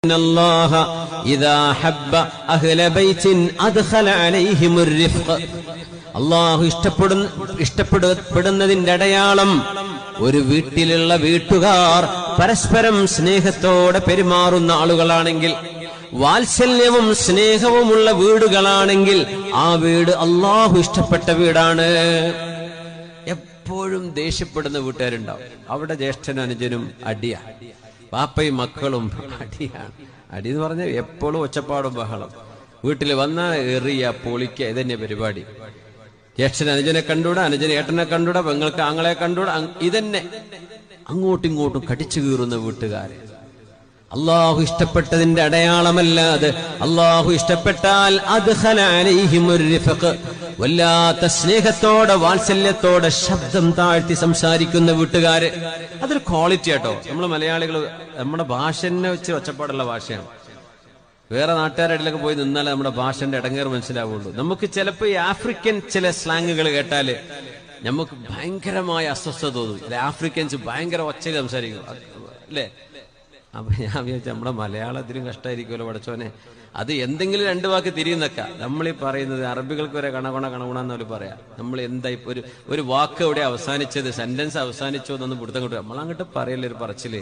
ഇന്നല്ലാഹ ഇദാ ഹബ്ബ അഹ്ല ബൈത്തിൻ അദ്ഖല അലൈഹിമുർ റിഫ്ഖ്. അല്ലാഹു ഇഷ്ടപ്പെടുന്നതിന്റെ അടയാളം ഒരു വീട്ടിലുള്ള വീട്ടുകാർ പരസ്പരം സ്നേഹത്തോടെ പെരുമാറുന്ന ആളുകളാണെങ്കിൽ, വാത്സല്യവും സ്നേഹവുമുള്ള വീടുകളാണെങ്കിൽ ആ വീട് അല്ലാഹു ഇഷ്ടപ്പെട്ട വീടാണ്. എപ്പോഴും ദേഷ്യപ്പെടുന്ന വീട്ടുകാരുണ്ടാവും. അവിടെ ജ്യേഷ്ഠനും അനുജനും അടിയാണ്, പാപ്പയും മക്കളും അടിയാണ്. അടി എന്ന് പറഞ്ഞാൽ എപ്പോഴും ഒച്ചപ്പാടും ബഹളം. വീട്ടിൽ വന്നാൽ എറിയ പൊളിക്കുക, ഇതന്നെ പരിപാടി. ജ്യേഷ്ഠൻ അനുജനെ കണ്ടൂടാ, അനുജൻ ഏട്ടനെ കണ്ടൂടാ, പെങ്ങൾക്ക് ആങ്ങളെ കണ്ടൂടാ, ഇതന്നെ. അങ്ങോട്ടും ഇങ്ങോട്ടും കടിച്ചു കീറുന്ന വീട്ടുകാരെ അള്ളാഹു ഇഷ്ടപ്പെട്ടതിന്റെ അടയാളമല്ലാതെ, അള്ളാഹു ഇഷ്ടപ്പെട്ടാൽ അദ്ഖല അലൈഹിമുർ റിഫ്ഖ്, വല്ലാത്ത സ്നേഹത്തോടെ വാത്സല്യത്തോടെ ശബ്ദം താഴ്ത്തി സംസാരിക്കുന്ന വീട്ടുകാര്, അതൊരു ക്വാളിറ്റി ആട്ടോ. നമ്മൾ മലയാളികൾ നമ്മുടെ ഭാഷനെ വെച്ച് ഒച്ചപ്പാടുള്ള ഭാഷയാണ്. വേറെ നാട്ടുകാരുടെ ഇടയിലൊക്കെ പോയി നിന്നാലേ നമ്മുടെ ഭാഷന്റെ ഇടങ്ങേറ് മനസ്സിലാവുള്ളൂ. നമുക്ക് ചിലപ്പോൾ ഈ ആഫ്രിക്കൻ ചില സ്ലാങ്ങുകൾ കേട്ടാല് നമുക്ക് ഭയങ്കരമായ അസ്വസ്ഥത തോന്നും. ആഫ്രിക്കൻസ് ഭയങ്കര ഒച്ചയിൽ സംസാരിക്കും, അല്ലേ? അപ്പൊ ഞാൻ വിചാരിച്ചു നമ്മുടെ മലയാളത്തിലും കഷ്ടമായിരിക്കുമല്ലോ പടച്ചോനെ. അത് എന്തെങ്കിലും രണ്ടു വാക്ക് തിരിയുന്നൊക്കെ നമ്മളീ പറയുന്നത് അറബികൾക്ക് വരെ കണകുണെന്ന് പറയാം. നമ്മൾ എന്താ ഇപ്പൊ ഒരു വാക്ക് എവിടെ അവസാനിച്ചത്, സെന്റൻസ് അവസാനിച്ചോ എന്നൊന്നും പിടുത്തം കിട്ടുക, നമ്മളങ്ങോട്ട് പറയല്ലേ ഒരു പറച്ചില്.